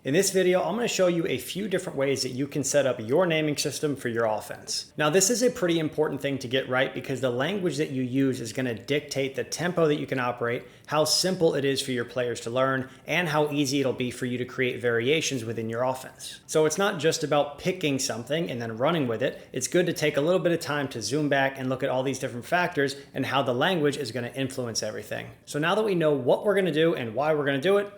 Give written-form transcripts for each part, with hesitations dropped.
In this video, I'm going to show you a few different ways that you can set up your naming system for your offense. Now, this is a pretty important thing to get right because the language that you use is going to dictate the tempo that you can operate, how simple it is for your players to learn, and how easy it'll be for you to create variations within your offense. So it's not just about picking something and then running with it. It's good to take a little bit of time to zoom back and look at all these different factors and how the language is going to influence everything. So now that we know what we're going to do and why we're going to do it,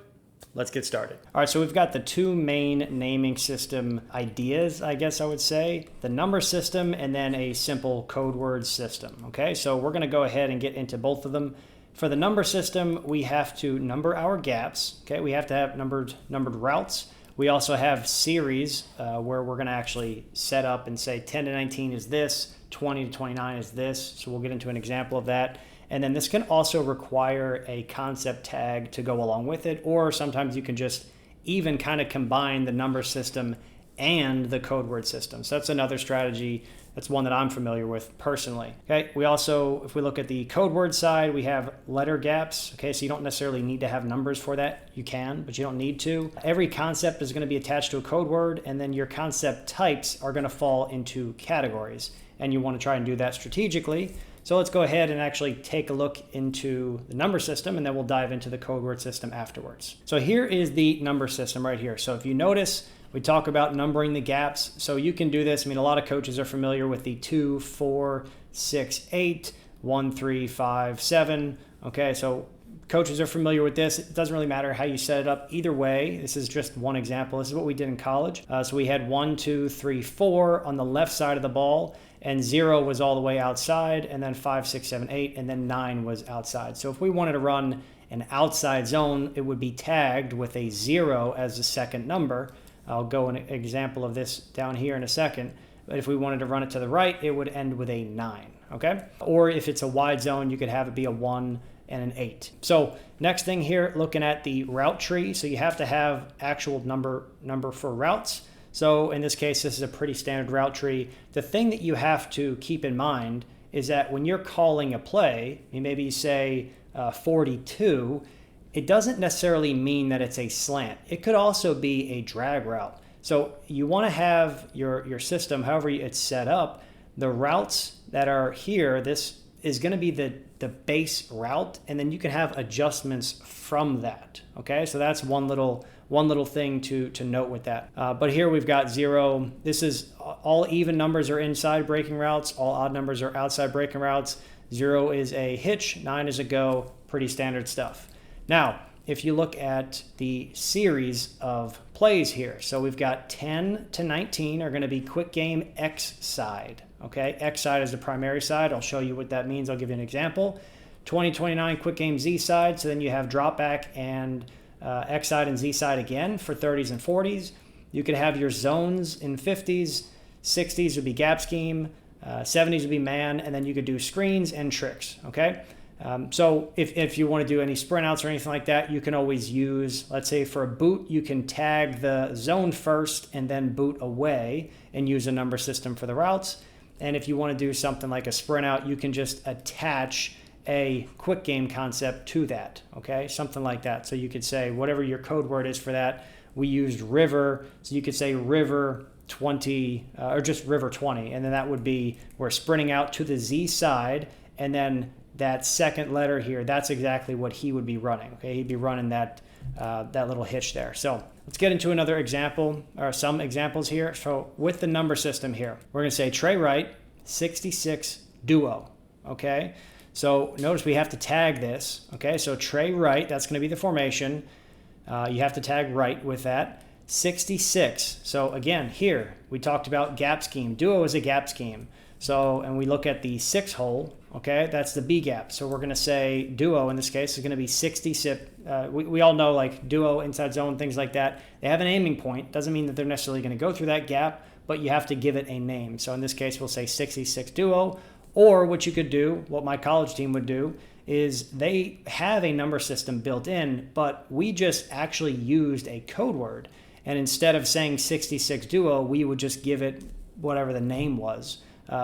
let's get started. All right, so we've got the two main naming system ideas, I guess I would say, the number system and then a simple code word system. Okay, so we're going to go ahead and get into both of them. For the number system, we have to number our gaps. Okay, we have to have numbered routes. We also have series where we're going to actually set up and say 10 to 19 is this, 20 to 29 is this. So we'll get into an example of that. And then this can also require a concept tag to go along with it, or sometimes you can just even kind of combine the number system and the code word system. So that's another strategy. That's one that I'm familiar with personally. Okay, we also, if we look at the code word side, we have letter gaps. Okay, so you don't necessarily need to have numbers for that. You can, but you don't need to. Every concept is going to be attached to a code word, and then your concept types are going to fall into categories. And you want to try and do that strategically. So let's go ahead and actually take a look into the number system, and then we'll dive into the code word system afterwards. So here is the number system right here. So if you notice, we talk about numbering the gaps. So you can do this. I mean, a lot of coaches are familiar with the 2, 4, 6, 8, 1, 3, 5, 7. Okay, so coaches are familiar with this. It doesn't really matter how you set it up. Either way, this is just one example. This is what we did in college. So we had 1, 2, 3, 4 on the left side of the ball, and 0 was all the way outside, and then 5, 6, 7, 8, and then 9 was outside. So if we wanted to run an outside zone, it would be tagged with a 0 as the second number. I'll go an example of this down here in a second. But if we wanted to run it to the right, it would end with a 9, okay? Or if it's a wide zone, you could have it be a 1 and an 8. So next thing here, looking at the route tree. So you have to have actual number for routes. So in this case, this is a pretty standard route tree. The thing that you have to keep in mind is that when you're calling a play, maybe you say 42, it doesn't necessarily mean that it's a slant. It could also be a drag route. So you want to have your system, however it's set up, the routes that are here, this is going to be the base route, and then you can have adjustments from that. Okay, so that's one little thing to note with that. But here we've got 0. This is all even numbers are inside breaking routes. All odd numbers are outside breaking routes. 0 is a hitch. 9 is a go. Pretty standard stuff. Now, if you look at the series of plays here, so we've got 10 to 19 are going to be quick game X side. Okay, X side is the primary side. I'll show you what that means. I'll give you an example. 20, 29 quick game Z side. So then you have drop back and X side and Z side again for 30s and 40s. You could have your zones in 50s, 60s would be gap scheme, 70s would be man, and then you could do screens and tricks, okay? So if you want to do any sprint outs or anything like that, you can always use, let's say for a boot, you can tag the zone first and then boot away and use a number system for the routes. And if you want to do something like a sprint out, you can just attach a quick game concept to that, okay? Something like that. So you could say whatever your code word is for that. We used river, so you could say river 20 or just river 20, and then that would be we're sprinting out to the Z side, and then that second letter here, that's exactly what he would be running, okay? He'd be running that little hitch there. So let's get into another example, or some examples here. So with the number system here, we're going to say Trey Wright, 66 duo, okay? So notice we have to tag this, okay? So Trey Wright, that's going to be the formation. You have to tag right with that. 66. So again, here we talked about gap scheme. Duo is a gap scheme. So, and we look at the 6 hole, okay? That's the B gap. So we're going to say duo in this case is going to be 66. We all know like duo, inside zone, things like that. They have an aiming point. Doesn't mean that they're necessarily going to go through that gap, but you have to give it a name. So in this case, we'll say 66 duo. Or what you could do, what my college team would do, is they have a number system built in, but we just actually used a code word. And instead of saying 66 duo, we would just give it whatever the name was.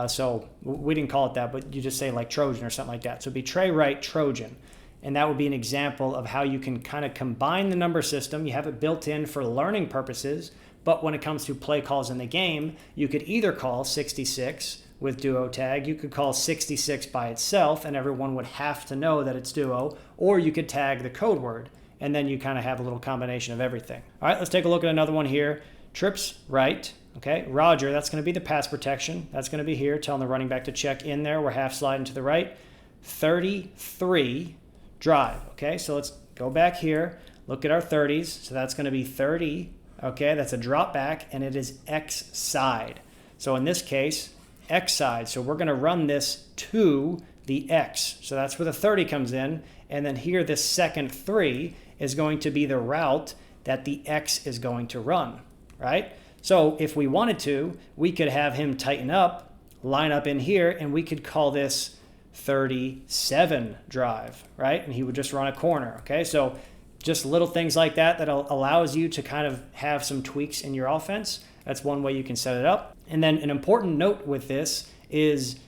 So we didn't call it that, but you just say like Trojan or something like that. So it'd be Trey Wright Trojan. And that would be an example of how you can kind of combine the number system. You have it built in for learning purposes, but when it comes to play calls in the game, you could either call 66 with duo tag, you could call 66 by itself and everyone would have to know that it's duo, or you could tag the code word and then you kind of have a little combination of everything. All right, let's take a look at another one here. Trips right, okay, Roger, that's going to be the pass protection. That's going to be here, telling the running back to check in there. We're half sliding to the right. 33 drive, okay, so let's go back here, look at our 30s. So that's going to be 30, okay, that's a drop back and it is X side. So in this case, X side. So we're going to run this to the X. So that's where the 30 comes in. And then here, this second 3 is going to be the route that the X is going to run, right? So if we wanted to, we could have him tighten up, line up in here, and we could call this 37 drive, right? And he would just run a corner, okay? So just little things like that that allows you to kind of have some tweaks in your offense. That's one way you can set it up. And then an important note with this is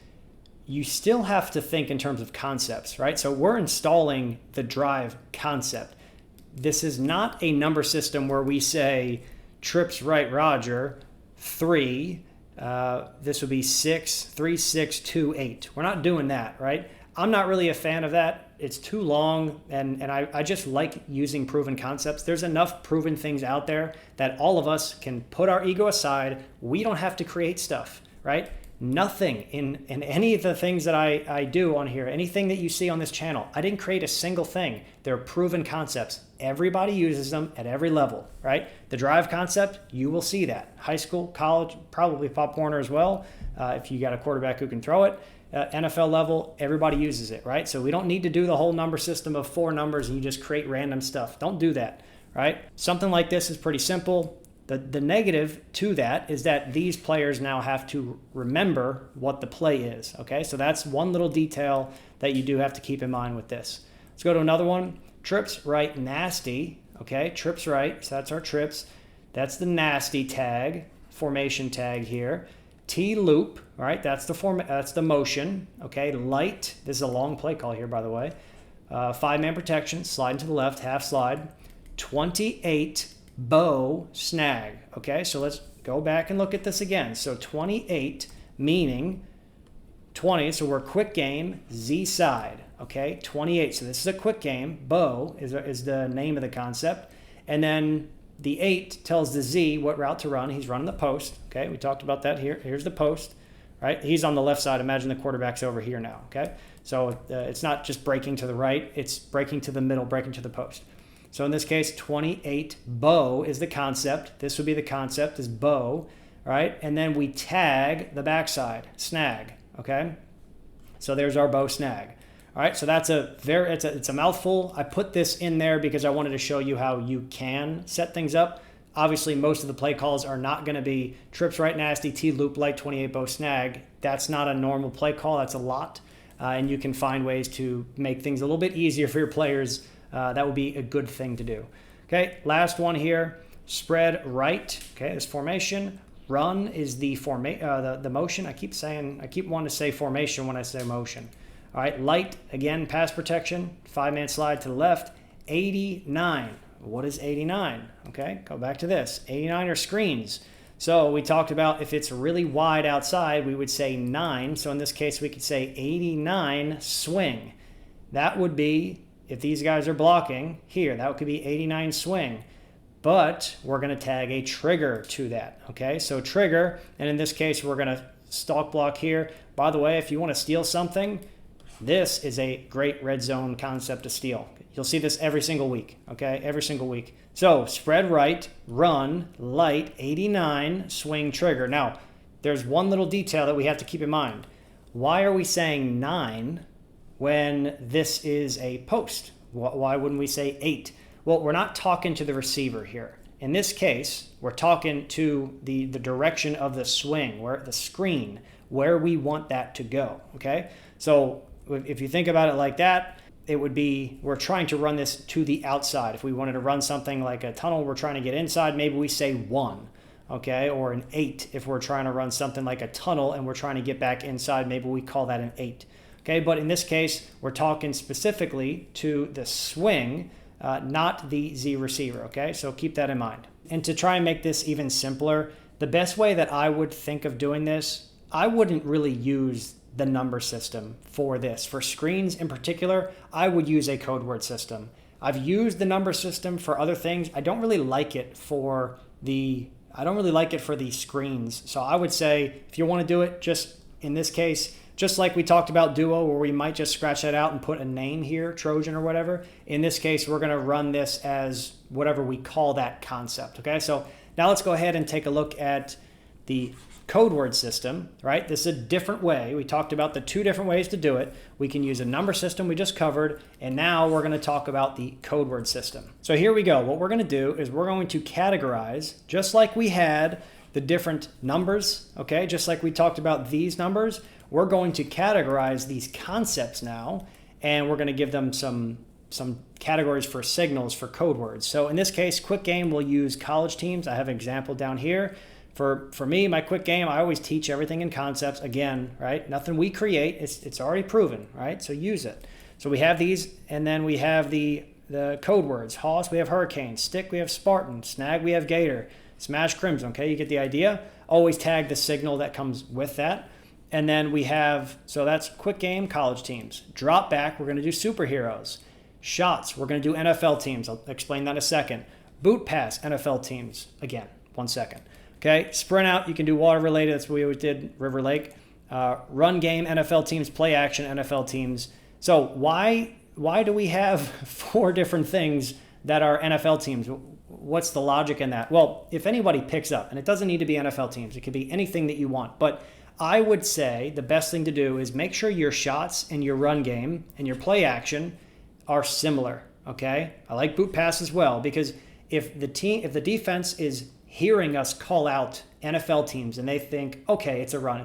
you still have to think in terms of concepts, right? So we're installing the drive concept. This is not a number system where we say trips right Roger 3. This would be 6, 3, 6, 2, 8. We're not doing that, right? I'm not really a fan of that. It's too long, and I just like using proven concepts. There's enough proven things out there that all of us can put our ego aside. We don't have to create stuff, right? Nothing in any of the things that I do on here, anything that you see on this channel, I didn't create a single thing. They're proven concepts. Everybody uses them at every level, right? The drive concept, you will see that. High school, college, probably Pop Warner as well, if you got a quarterback who can throw it. NFL level, everybody uses it, right? So we don't need to do the whole number system of 4 numbers and you just create random stuff. Don't do that, right? Something like this is pretty simple. The negative to that is that these players now have to remember what the play is, okay? So that's one little detail that you do have to keep in mind with this. Let's go to another one. Trips right nasty, okay? Trips right, so that's our trips. That's the nasty tag, formation tag here. T loop, all right, that's the motion, okay? Light, this is a long play call here, by the way. 5-man protection, sliding to the left, half slide. 28 bow snag, okay? So let's go back and look at this again. So 28 meaning 20, so we're quick game, Z side, okay? 28, so this is a quick game. Bow is the name of the concept. And then the 8 tells the Z what route to run. He's running the post, okay? We talked about that here. Here's the post, right? He's on the left side. Imagine the quarterback's over here now, okay? So it's not just breaking to the right. It's breaking to the middle, breaking to the post. So in this case, 28 bow is the concept. This would be the concept is bow, right? And then we tag the backside, snag, okay? So there's our bow snag. All right, so that's it's a mouthful. I put this in there because I wanted to show you how you can set things up. Obviously, most of the play calls are not going to be trips right nasty, T loop light, 28 bow snag. That's not a normal play call. That's a lot. And you can find ways to make things a little bit easier for your players. That would be a good thing to do. Okay, last one here. Spread right. Okay, this formation. Run is the motion. I keep wanting to say formation when I say motion. All right, light, again, pass protection, 5-man slide to the left, 89. What is 89? Okay, go back to this. 89 are screens. So we talked about if it's really wide outside, we would say 9. So in this case, we could say 89 swing. That would be, if these guys are blocking here, that could be 89 swing. But we're going to tag a trigger to that, okay? So trigger, and in this case, we're going to stalk block here. By the way, if you want to steal something, this is a great red zone concept to steal. You'll see this every single week, okay? Every single week. So spread right, run, light, 89, swing, trigger. Now, there's one little detail that we have to keep in mind. Why are we saying 9 when this is a post? Why wouldn't we say 8? Well, we're not talking to the receiver here. In this case, we're talking to the direction of the swing, where the screen, where we want that to go, okay? So if you think about it like that, it would be, we're trying to run this to the outside. If we wanted to run something like a tunnel, we're trying to get inside, maybe we say 1, okay? Or an 8 if we're trying to run something like a tunnel and we're trying to get back inside, maybe we call that an 8. Okay, but in this case, we're talking specifically to the swing, not the Z receiver, okay? So keep that in mind. And to try and make this even simpler, the best way that I would think of doing this, I wouldn't really use the number system for this. For screens in particular, I would use a code word system. I've used the number system for other things. I don't really like it for the screens. So I would say if you want to do it, just in this case, just like we talked about Duo, where we might just scratch that out and put a name here, Trojan or whatever. In this case, we're going to run this as whatever we call that concept. Okay, so now let's go ahead and take a look at the code word system, right? This is a different way. We talked about the two different ways to do it. We can use a number system we just covered, and now we're going to talk about the code word system. So here we go. What we're going to do is we're going to categorize, just like we had the different numbers, okay? Just like we talked about these numbers, we're going to categorize these concepts now, and we're going to give them some categories for signals for code words. So in this case, quick game, we'll use college teams. I have an example down here. For me, my quick game, I always teach everything in concepts. Again, right? Nothing we create. It's already proven, right? So use it. So we have these, and then we have the code words. Hoss, we have hurricane. Stick, we have Spartan. Snag, we have gator. Smash, crimson. Okay, you get the idea. Always tag the signal that comes with that. And then we have, so that's quick game, college teams. Drop back, we're going to do superheroes. Shots, we're going to do NFL teams. I'll explain that in a second. Boot pass, NFL teams. Again, 1 second. Okay, sprint out, you can do water related. That's what we always did, River Lake. Run game, NFL teams. Play action, NFL teams. So why do we have 4 different things that are NFL teams? What's the logic in that? Well, if anybody picks up, and it doesn't need to be NFL teams, it could be anything that you want. But I would say the best thing to do is make sure your shots and your run game and your play action are similar. Okay, I like boot pass as well, because if the defense is hearing us call out NFL teams and they think, okay, it's a run.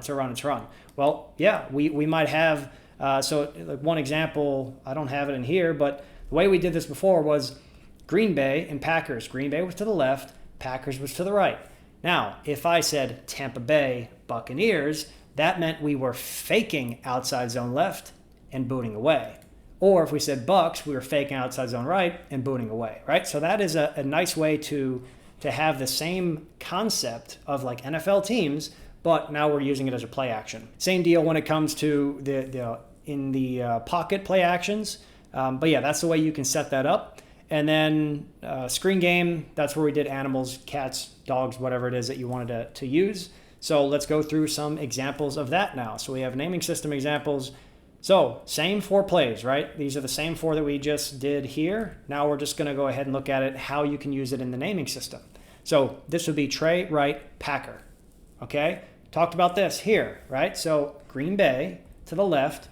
Well, yeah, we might have, so like one example, I don't have it in here, but the way we did this before was Green Bay and Packers. Green Bay was to the left, Packers was to the right. Now, if I said Tampa Bay Buccaneers, that meant we were faking outside zone left and booting away. Or if we said Bucks, we were faking outside zone right and booting away, right? So that is a nice way to have the same concept of like NFL teams, but now we're using it as a play action. Same deal when it comes to the pocket play actions. But yeah, that's the way you can set that up. And then screen game, that's where we did animals, cats, dogs, whatever it is that you wanted to use. So let's go through some examples of that now. So we have naming system examples. So same 4 plays, right? These are the same 4 that we just did here. Now we're just going to go ahead and look at it, how you can use it in the naming system. So this would be Trey, right, Packer, okay? Talked about this here, right? So Green Bay to the left,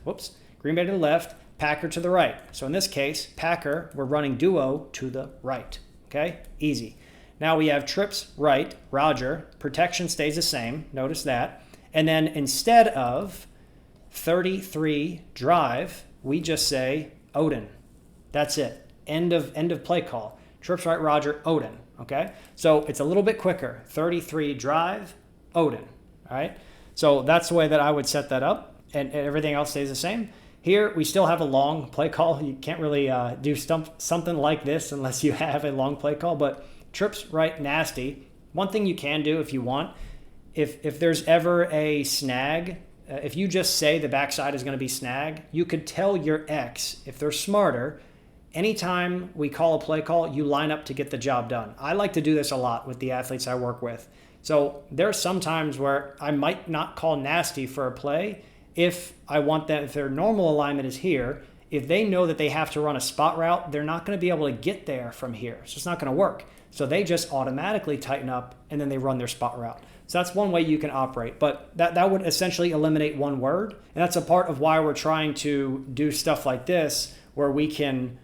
Green Bay to the left, Packer to the right. So in this case, Packer, we're running duo to the right, okay? Easy. Now we have trips right, Roger, protection stays the same, notice that. And then instead of 33 drive, we just say Odin. That's it. End of play call. Trips right, Roger, Odin. Okay, so it's a little bit quicker. 33 drive, Odin. All right, so that's the way that I would set that up, and everything else stays the same. Here we still have a long play call. You can't really do something like this unless you have a long play call. But trips right, nasty. One thing you can do if you want, if there's ever a snag. If you just say the backside is going to be snag, you could tell your X, if they're smarter, anytime we call a play call, you line up to get the job done. I like to do this a lot with the athletes I work with. So there's some times where I might not call nasty for a play if I want that, if their normal alignment is here, if they know that they have to run a spot route, they're not going to be able to get there from here. So it's not going to work. So they just automatically tighten up and then they run their spot route. So that's one way you can operate, but that would essentially eliminate one word. And that's a part of why we're trying to do stuff like this, where we can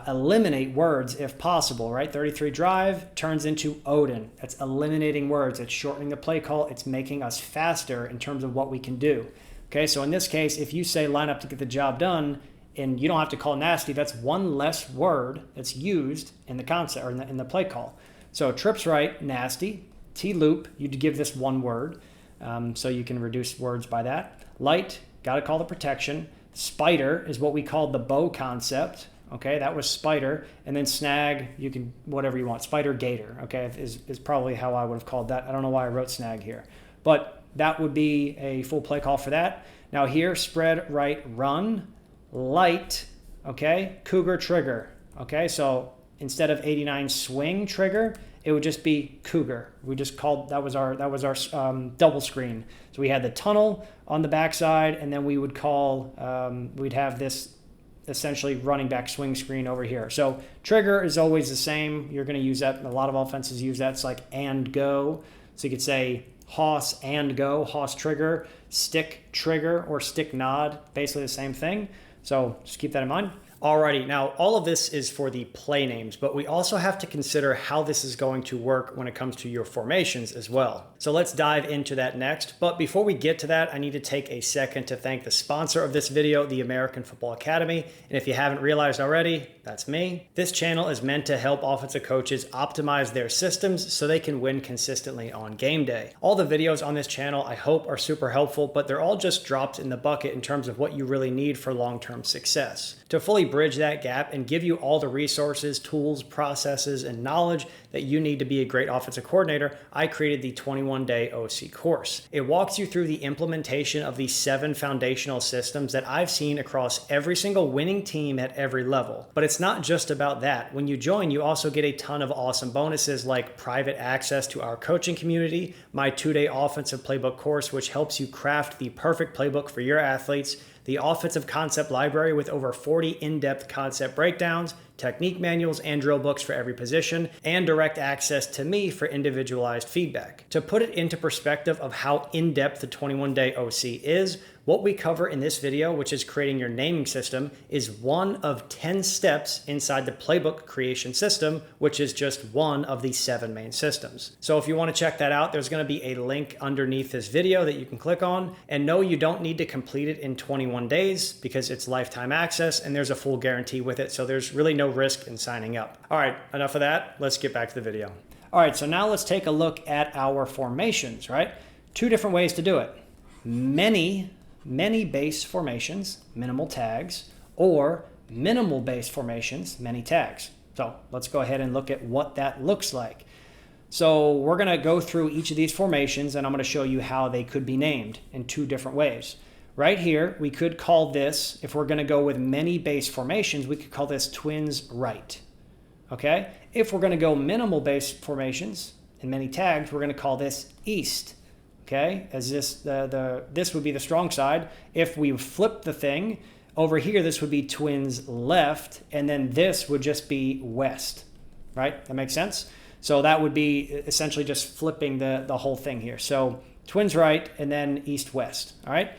eliminate words if possible, right? 33 drive turns into Odin. That's eliminating words. It's shortening the play call. It's making us faster in terms of what we can do. Okay, so in this case, if you say line up to get the job done, and you don't have to call nasty, that's one less word that's used in the concept or in the play call. So trips right, nasty. T-loop, you'd give this one word, so you can reduce words by that. Light, got to call the protection. Spider is what we called the bow concept. Okay, that was spider. And then snag, you can, whatever you want. Spider gator, okay, is probably how I would have called that. I don't know why I wrote snag here. But that would be a full play call for that. Now here, spread, right, run, light, okay, cougar trigger. Okay, so instead of 89 swing trigger, it would just be cougar. We just called, that was our double screen. So we had the tunnel on the backside, and then we would call, we'd have this essentially running back swing screen over here. So trigger is always the same. You're going to use that. A lot of offenses use that. It's like and go. So you could say hoss and go, hoss trigger, stick trigger, or stick nod. Basically the same thing. So just keep that in mind. Alrighty, now all of this is for the play names, but we also have to consider how this is going to work when it comes to your formations as well. So let's dive into that next. But before we get to that, I need to take a second to thank the sponsor of this video, the American Football Academy. And if you haven't realized already, that's me. This channel is meant to help offensive coaches optimize their systems so they can win consistently on game day. All the videos on this channel I hope are super helpful, but they're all just dropped in the bucket in terms of what you really need for long-term success. To fully bridge that gap and give you all the resources, tools, processes, and knowledge that you need to be a great offensive coordinator, I created the 21-day OC course. It walks you through the implementation of the 7 foundational systems that I've seen across every single winning team at every level. But it's not just about that. When you join, you also get a ton of awesome bonuses like private access to our coaching community, my 2-day offensive playbook course, which helps you craft the perfect playbook for your athletes, the offensive concept library with over 40 in-depth concept breakdowns, technique manuals, and drill books for every position, and direct access to me for individualized feedback. To put it into perspective of how in-depth the 21-day OC is, what we cover in this video, which is creating your naming system, is one of 10 steps inside the playbook creation system, which is just one of the 7 main systems. So if you want to check that out, there's going to be a link underneath this video that you can click on. And no, you don't need to complete it in 21 days because it's lifetime access and there's a full guarantee with it. So there's really no risk in signing up. All right, enough of that. Let's get back to the video. All right, so now let's take a look at our formations, right? 2 different ways to do it. Many base formations, minimal tags, or minimal base formations, many tags. So let's go ahead and look at what that looks like. So we're going to go through each of these formations and I'm going to show you how they could be named in 2 different ways. Right here, we could call this, if we're going to go with many base formations, we could call this twins right. Okay? If we're going to go minimal base formations and many tags, we're going to call this east. Okay, as this this would be the strong side. If we flip the thing over here, this would be twins left, and then this would just be west. Right? That makes sense? So that would be essentially just flipping the whole thing here. So twins right, and then east west. All right.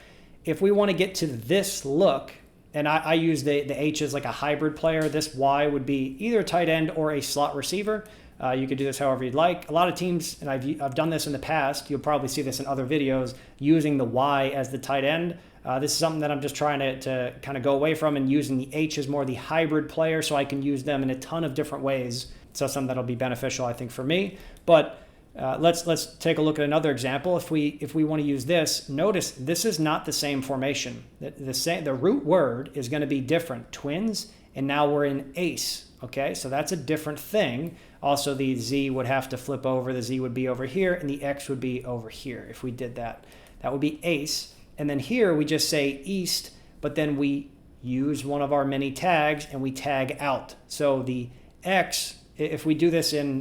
If we want to get to this look, and I use the H as like a hybrid player, this Y would be either a tight end or a slot receiver. You could do this however you'd like. A lot of teams, and I've done this in the past, you'll probably see this in other videos, using the Y as the tight end. This is something that I'm just trying to kind of go away from and using the H as more the hybrid player so I can use them in a ton of different ways. So something that'll be beneficial, I think, for me. But let's take a look at another example. If we want to use this, notice this is not the same formation. The root word is going to be different. Twins, and now we're in ace. Okay, so that's a different thing. Also, the Z would have to flip over. The Z would be over here, and the X would be over here if we did that. That would be ace. And then here we just say east, but then we use one of our many tags, and we tag out. So the X, if we do this in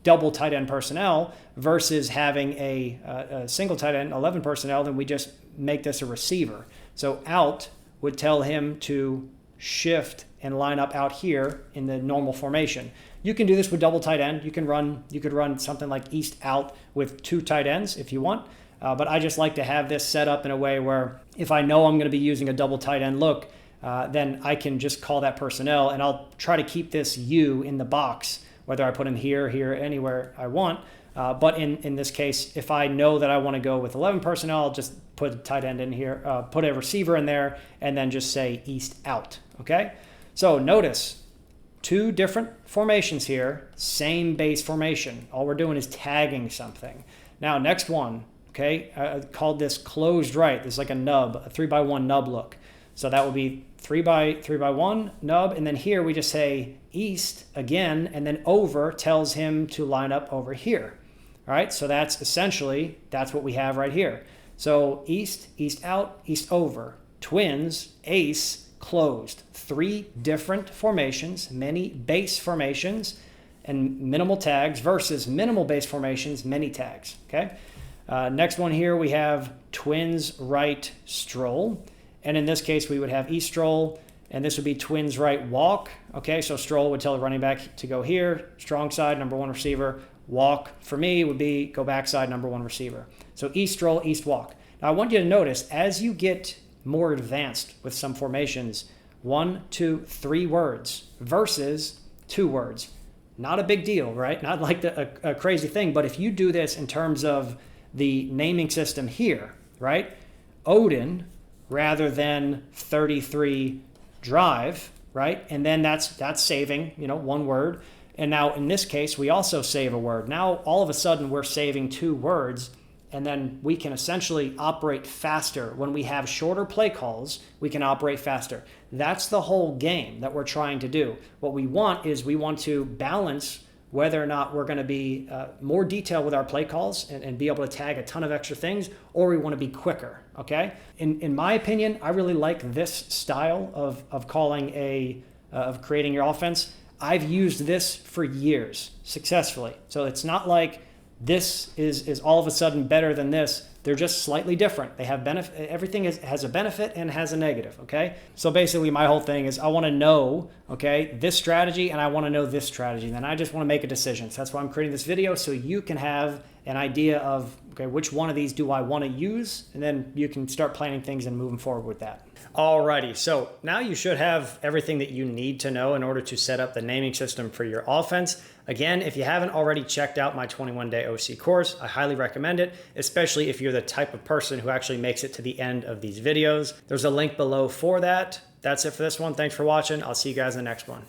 double tight end personnel versus having a single tight end, 11 personnel, then we just make this a receiver. So out would tell him to shift and line up out here in the normal formation. You can do this with double tight end. You could run something like east out with 2 tight ends if you want. But I just like to have this set up in a way where if I know I'm going to be using a double tight end look, then I can just call that personnel, and I'll try to keep this U in the box, whether I put him here, anywhere I want. But in this case, if I know that I want to go with 11 personnel, I'll just put a tight end in here, put a receiver in there, and then just say east out. Okay? So notice 2 different formations here, same base formation. All we're doing is tagging something. Now, next one, okay, I called this closed right. This is like a nub, a 3x1 nub look. So that would be 3x1 nub. And then here we just say east again, and then over tells him to line up over here. All right, so that's essentially, that's what we have right here. So east, east out, east over, twins, ace, closed. 3 different formations, many base formations, and minimal tags versus minimal base formations, many tags, okay? Next one here, we have twins right stroll. And in this case, we would have east stroll, and this would be twins right walk. Okay, so stroll would tell the running back to go here, strong side, number 1 receiver. Walk for me would be go backside, number 1 receiver. So east stroll, east walk. Now I want you to notice as you get more advanced with some formations, 1, 2, 3 words versus 2 words. Not a big deal, right? Not like a crazy thing, but if you do this in terms of the naming system here, right? Odin rather than 33 drive, right? And then that's saving, 1 word. And now in this case, we also save a word. Now, all of a sudden, we're saving 2 words, and then we can essentially operate faster. When we have shorter play calls, we can operate faster. That's the whole game that we're trying to do. What we want is we want to balance whether or not we're going to be more detailed with our play calls and be able to tag a ton of extra things, or we want to be quicker, okay? In my opinion, I really like this style of calling of creating your offense. I've used this for years successfully. So it's not like this is all of a sudden better than this. They're just slightly different. They have benefit. Everything has a benefit and has a negative, okay? So basically my whole thing is I want to know, okay, this strategy and I want to know this strategy. And then I just want to make a decision. So that's why I'm creating this video, so you can have an idea of, okay, which one of these do I want to use? And then you can start planning things and moving forward with that. Alrighty, so now you should have everything that you need to know in order to set up the naming system for your offense. Again, if you haven't already checked out my 21-day OC course, I highly recommend it, especially if you're the type of person who actually makes it to the end of these videos. There's a link below for that. That's it for this one. Thanks for watching. I'll see you guys in the next one.